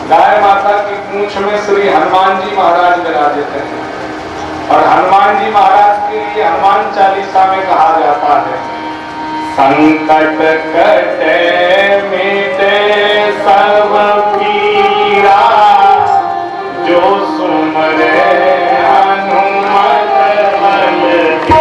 गाय माता की पूंछ में श्री हनुमान जी महाराज विराजित हैं। और हनुमान जी महाराज के लिए हनुमान चालीसा में कहा जाता है, संकट कटे मिटे सब पीरा, जो सुमरे हनुमत बलबीरा।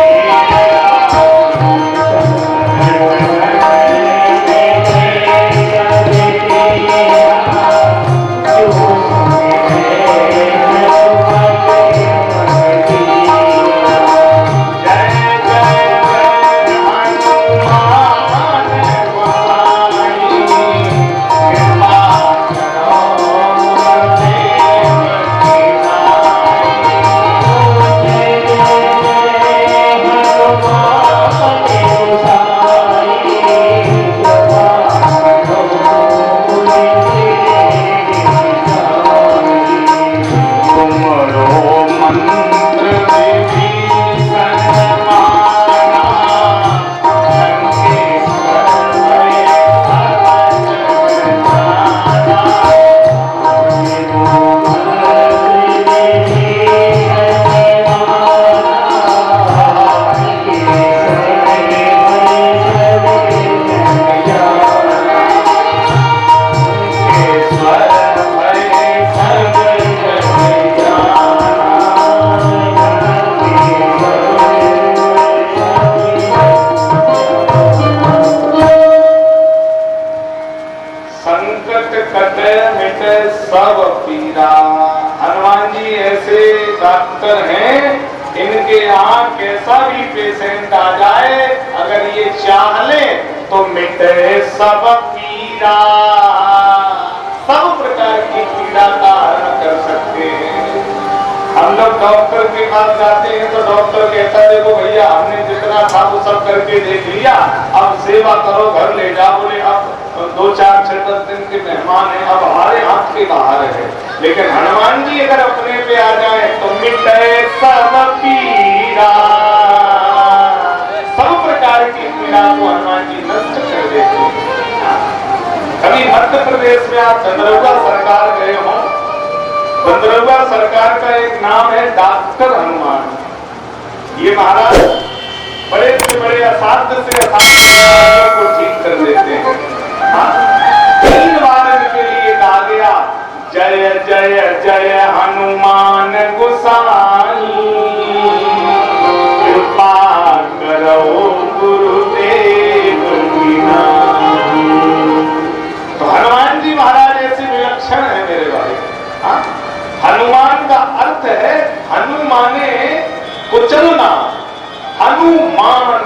हनुमान जी ऐसे डॉक्टर हैं, इनके यहाँ कैसा भी पेशेंट आ जाए, अगर ये चाह ले तो मिटे सब पीड़ा, सब प्रकार की पीड़ा का हरण कर सकते हैं। हम लोग डॉक्टर के पास जाते हैं तो डॉक्टर कहता है, देखो भैया हमने जितना था वो सब करके देख लिया, अब सेवा करो, घर ले जाओ। बोले अब 2-4-6-10 दिन के मेहमान हैं, अब हमारे हाथ के बाहर है। लेकिन हनुमान जी अगर अपने पे आ जाए तो मिटे सब पीड़ा, सब प्रकार की पीड़ा को हनुमान जी नष्ट कर देते हैं। कभी मध्य प्रदेश में आप चंद्रौगा सरकार गए हो, चंद्रौगा सरकार का एक नाम है डॉक्टर हनुमान। ये महाराज बड़े से बड़े असाध्य से असाध्य को ठीक कर देते हैं। 3 बार इनके लिए कहा गया, जय जय जय हनुमान गोसाई, कृपा करो गुरुदेव विनाई। तो हनुमान जी महाराज ऐसे विलक्षण है मेरे भाई। हनुमान का अर्थ है हनुमाने कुचलना, हनुमान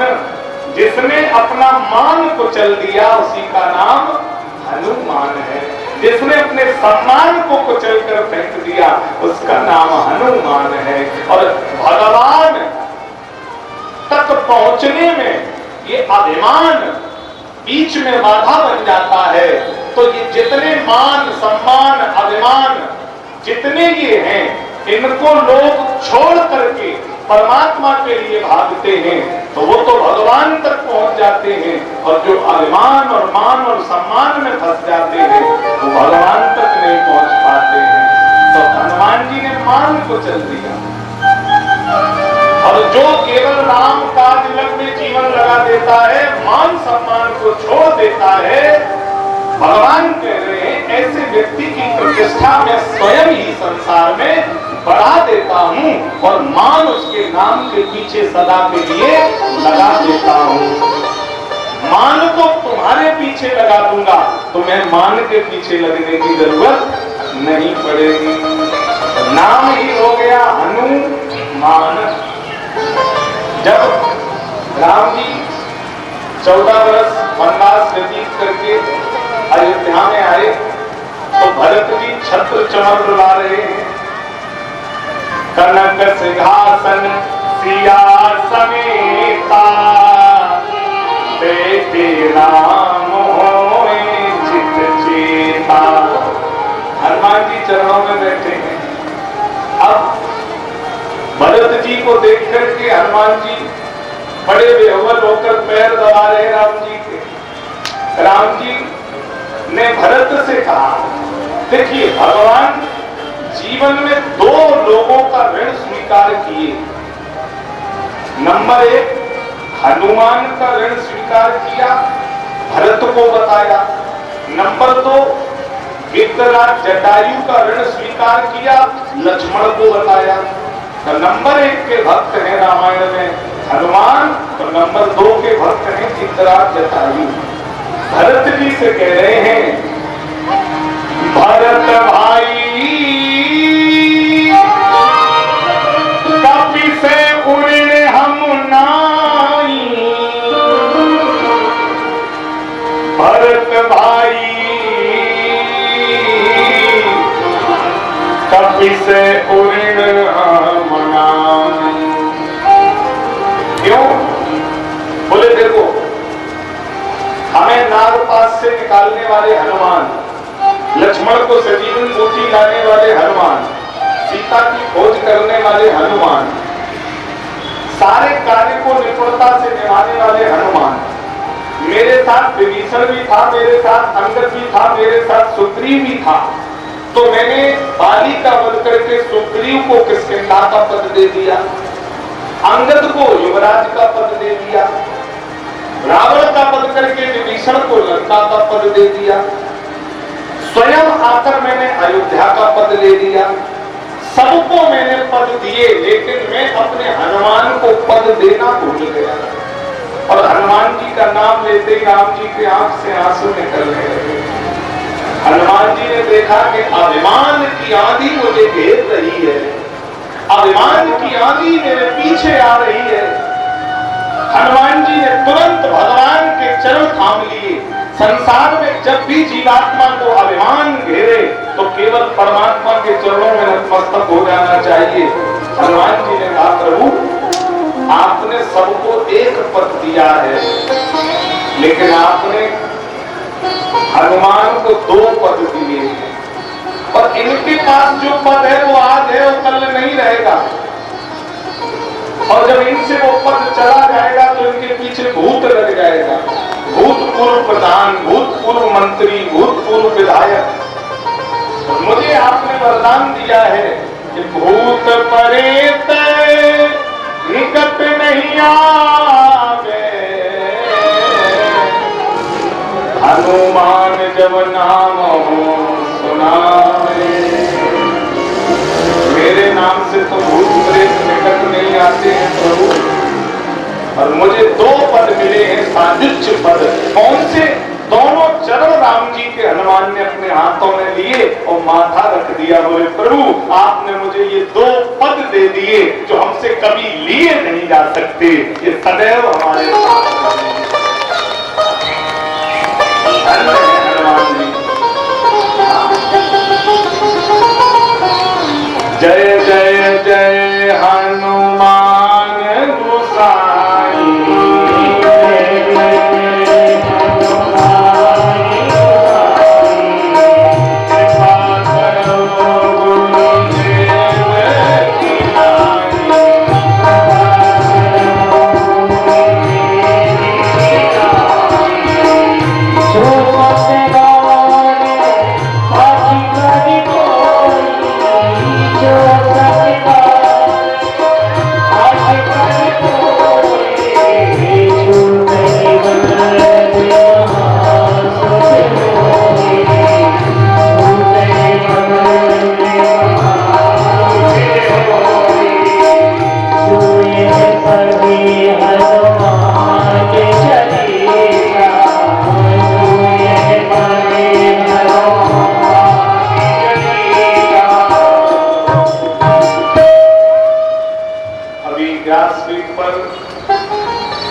जिसने अपना मान कुचल दिया उसी का नाम हनुमान है। जिसने अपने सम्मान को कुचल कर फेंक दिया उसका नाम हनुमान है। और भगवान तक पहुंचने में ये अभिमान बीच में बाधा बन जाता है। तो ये जितने मान सम्मान अभिमान जितने ये हैं, इनको लोग छोड़ करके परमात्मा के लिए भागते हैं तो वो तो भगवान तक पहुंच जाते हैं। और जो अभिमान और मान और सम्मान में फंस जाते हैं वो भगवान तक नहीं पहुंच पाते हैं। तो हनुमान जी ने मान को चल दिया। और जो केवल राम काज में जीवन लगा देता है, मान सम्मान को छोड़ देता है, भगवान कह रहे हैं ऐसे व्यक्ति की प्रतिष्ठा में स्वयं ही संसार में बढ़ा देता हूं और मान उसके नाम के पीछे सदा के लिए लगा देता हूं। मान को तुम्हारे पीछे लगा दूंगा, तुम्हें मान के पीछे लगने की जरूरत नहीं पड़ेगी। नाम ही हो गया हनुमान। जब राम जी 14 वर्ष वनवास व्यतीत करके अयोध्या में आए तो भरत जी छत्र चमर ला रहे हैं। कनक सिंहासन सिया समेता, बेटे राम होए चित चेता। हनुमान जी चरणों में बैठे हैं। अब भरत जी को देख करके हनुमान जी बड़े बेहवल होकर पैर दबा रहे राम जी के। राम जी ने भरत से कहा देखिए भगवान जीवन में दो लोगों का ऋण स्वीकार किए। नंबर 1 हनुमान का ऋण स्वीकार किया, भरत को बताया। नंबर 2 गिद्धराज जटायु का ऋण स्वीकार किया, लक्ष्मण को बताया। तो नंबर 1 के भक्त हैं रामायण में हनुमान, तो नंबर 2 के भक्त हैं गिद्धराज जटायु। भरत जी से कह रहे हैं, भरत भाई कपि से उड़े हम नाई, भरत भाई कपि से उड़े हम नाई। क्यों? बोले देखो, हमें नागपाश से निकालने वाले हनुमान, लक्ष्मण को सजीवन बूटी लाने वाले हनुमान, सीता की खोज करने वाले हनुमान, सारे कार्य को निपुणता से निभाने वाले हनुमान, मेरे साथ विभीषण भी था, मेरे साथ अंगद भी था, मेरे साथ सुग्रीव भी था। तो मैंने बाली का वध करके सुग्रीव को किष्किंधा का पद दे दिया, अंगद को युवराज का पद दे दिया, रावण का पद करके विभीषण को लंका का पद दे दिया, स्वयं आकर मैंने अयोध्या का पद ले लिया। सबको मैंने पद दिए, लेकिन मैं अपने हनुमान को पद देना भूल गया। और हनुमान जी का नाम लेते ही राम जी के आंख से आंसू निकलने लगे। हनुमान जी ने देखा कि अभिमान की आंधी मुझे घेर रही है, अभिमान की आंधी मेरे पीछे आ रही है। हनुमान जी ने तुरंत भगवान के चरण थाम लिए। संसार में जब भी जीवात्मा को अभिमान घेरे तो केवल परमात्मा के चरणों में नतमस्तक हो जाना चाहिए। हनुमान जी ने कहा, प्रभु आपने सबको एक पद दिया है, लेकिन आपने हनुमान को 2 पद दिए हैं, और इनके पास जो पद है वो आज है, वो कल नहीं रहेगा। और जब इनसे वो पद चला जाएगा तो इनके पीछे भूत लग जाएगा, भूतपूर्व प्रधान, भूतपूर्व मंत्री, भूतपूर्व विधायक। तो मुझे आपने वरदान दिया है कि भूत प्रेत निकट नहीं आवे, हनुमान जब नाम हो सुनावे। मेरे नाम से तो भूत प्रेत निकट नहीं आते हैं प्रभु। और मुझे 2 पद मिले हैं, साजुच्य पद। कौन से? दोनों चरण राम जी के हनुमान ने अपने हाथों में लिए और माथा रख दिया। बोले प्रभु आपने मुझे ये 2 पद दे दिए जो हमसे कभी लिए नहीं जा सकते, ये सदैव हमारे साथ हनुमान जी। जय जय जय हनुमान गोसाई,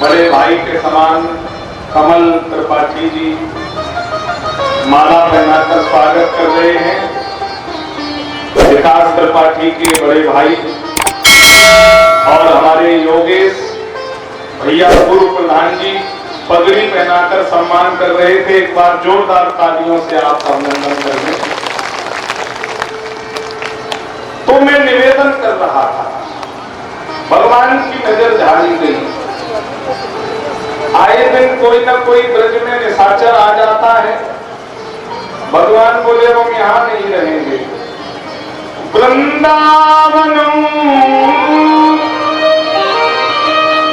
बड़े भाई के समान कमल त्रिपाठी जी माला पहनाकर स्वागत कर रहे हैं। विकास त्रिपाठी के बड़े भाई और हमारे योगेश भैया पूर्व प्रधान जी पगड़ी पहनाकर सम्मान कर रहे थे। एक बार जोरदार तालियों से आपका अभिनंदन कर दें। तो मैं निवेदन कर रहा था, भगवान की नजर झाड़ी गई। आए दिन कोई ना कोई ब्रज में निशाचर आ जाता है, भगवान बोले हम यहाँ नहीं रहेंगे। वृंदावनम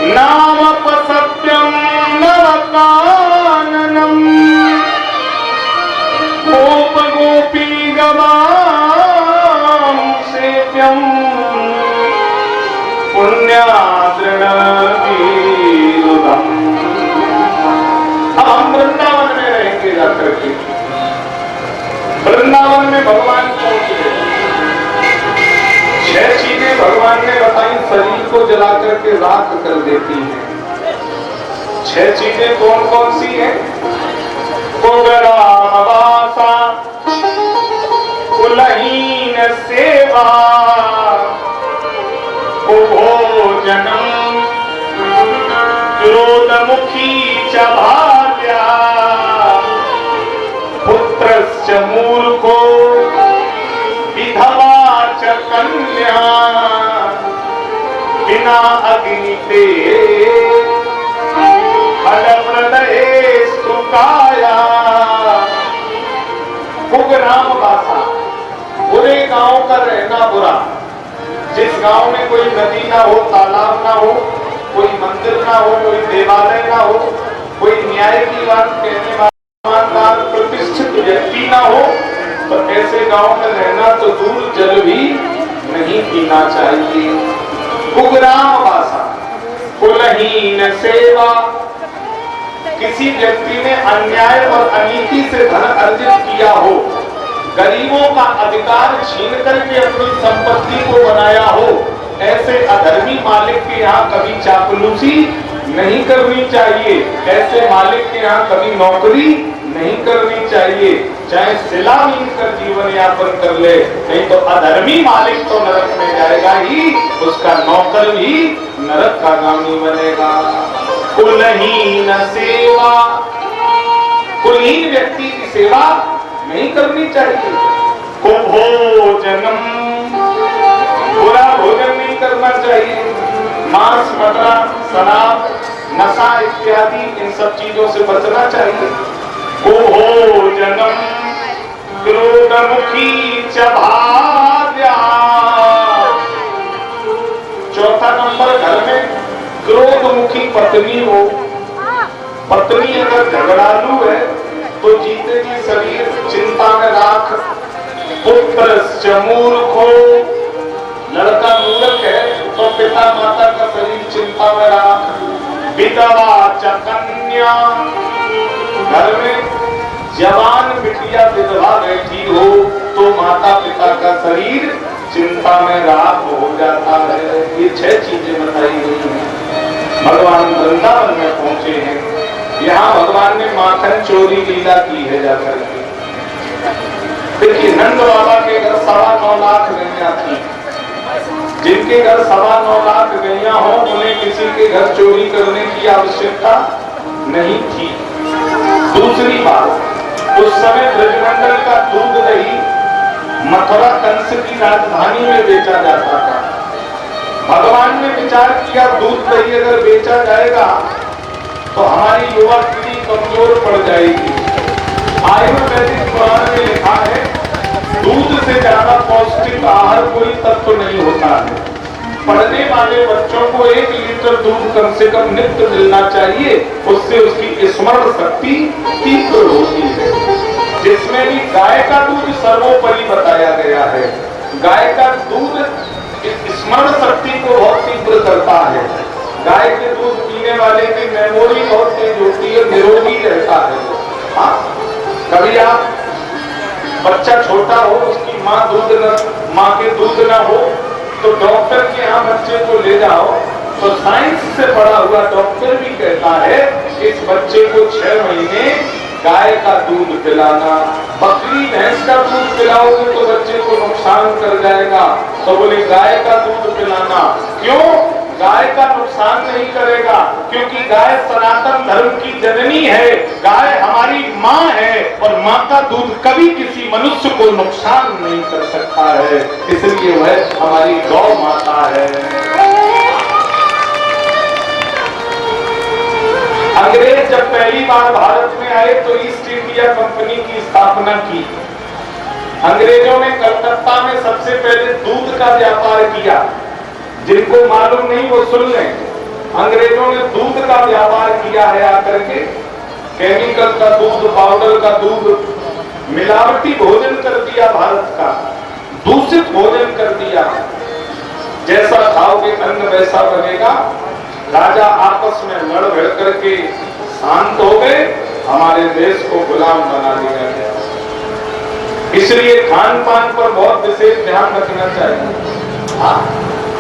नाम सत्यम नवकाननम गोप गोपी गवाम सेव्यम पुण्याद्रणीरुदम। अब हम वृंदावन में रहेंगे जाकर के। वृंदावन में भगवान पहुंच गए। 6 चीजें भगवान ने बताई शरीर को जला करके राख कर देती हैं। 6 चीजें कौन कौन सी हैं? कुग्रामवासा, कुलहीन सेवा, कुभोजनम, क्रोधमुखी च भार्या, पुत्रश्च मूर्खो, विधवा च कन्या, बिना अग्निते फलप्रदयेस्तु काया। कुग्रामवासा, बुरे गांव का रहना बुरा। जिस गांव में कोई नदी ना हो, तालाब ना हो, कोई मंदिर ना हो, कोई देवालय ना हो, कोई न्याय की बात कहने वाला प्रतिष्ठित व्यक्ति ना हो, तो ऐसे गांव में रहना तो दूर, जल भी नहीं पीना चाहिए। कुग्रामवासा, कुलहीन सेवा, किसी व्यक्ति ने अन्याय और अनीति से धन अर्जित किया हो, गरीबों का अधिकार छीन करके अपनी संपत्ति को बनाया हो, ऐसे अधर्मी मालिक के यहाँ कभी चापलूसी नहीं करनी चाहिए। ऐसे मालिक के यहाँ कभी नौकरी नहीं करनी चाहिए, चाहे सिला मीन कर जीवन यापन कर ले, नहीं तो अधर्मी मालिक तो नरक में जाएगा ही, उसका नौकर भी नरक का गामी बनेगा। कुलहीन सेवा, कुलहीन व्यक्ति की सेवा नहीं करनी चाहिए। कुभोजनम, बुरा भोजन नहीं करना चाहिए। मांस, मदिरा, शराब, नशा इत्यादि इन सब चीजों से बचना चाहिए। कुभोजनम, क्रोधमुखी च भार्या। चौथा नंबर, घर में क्रोधमुखी पत्नी हो। पत्नी अगर झगड़ालू है तो जीते जी शरीर चिंता में राख। पुत्रश्च मूर्खो, लड़का मूर्ख है तो पिता माता का शरीर चिंता में राख। विधवा च कन्या, घर में जवान बिटिया विधवा बैठी हो तो माता पिता का शरीर चिंता में राख हो जाता है। ये 6 चीजें बताई गई हैं। भगवान वृंदावन में पहुंचे हैं। यहाँ भगवान ने माखन चोरी लीला की है जाकर के। देखिए, नंद बाबा के घर 9.25 लाख गैया थी। जिनके घर 9.25 लाख गैया हो, उन्हें किसी के घर चोरी करने की आवश्यकता नहीं थी। दूसरी बात, उस समय ब्रजमंडल का दूध दही मथुरा कंस की राजधानी में बेचा जाता था। भगवान ने विचार किया, दूध दही अगर बेचा जाएगा तो हमारी युवा पीढ़ी कमजोर पड़ जाएगी। आयुर्वेदिक पुराण में लिखा है, दूध से ज्यादा पौष्टिक आहार कोई तत्व नहीं होता है। पढ़ने वाले बच्चों को 1 लीटर दूध कम से कम नित्य मिलना चाहिए, उससे उसकी स्मरण शक्ति तीव्र होती है। जिसमें भी गाय का दूध सर्वोपरि बताया गया है। गाय का दूध स्मरण शक्ति को बहुत तीव्र करता है। गाय के दूध पीने वाले की मेमोरी बहुत तेज होती है, निरोगी रहता है। हाँ, कभी आप बच्चा छोटा हो, उसकी माँ के दूध न हो तो डॉक्टर के यहाँ बच्चे को ले जाओ तो साइंस से पढ़ा हुआ डॉक्टर भी कहता है इस बच्चे को 6 महीने गाय का दूध पिलाना। बकरी भैंस का दूध पिलाओगे तो बच्चे को नुकसान कर जाएगा, तो बोले गाय का दूध पिलाना। क्यों? गाय का नुकसान नहीं करेगा, क्योंकि गाय सनातन धर्म की जननी है। गाय हमारी माँ है और माँ का दूध कभी किसी मनुष्य को नुकसान नहीं कर सकता है, इसलिए वह हमारी गौ माता है। अंग्रेज जब पहली बार भारत में आए तो ईस्ट इंडिया कंपनी की स्थापना की। अंग्रेजों ने कलकत्ता में सबसे पहले दूध का व्यापार किया। जिनको मालूम नहीं वो सुन लें, अंग्रेजों ने दूध का व्यापार किया है आकर के। केमिकल का दूध, पाउडर का दूध, मिलावटी भोजन कर दिया भारत का, दूषित भोजन कर दिया। जैसा खाओगे अन्न वैसा बनेगा। राजा आपस में लड़ भिड़ करके शांत हो गए, हमारे देश को गुलाम बना दिया गया। इसलिए खान पान पर बहुत विशेष ध्यान रखना चाहिए। हाँ,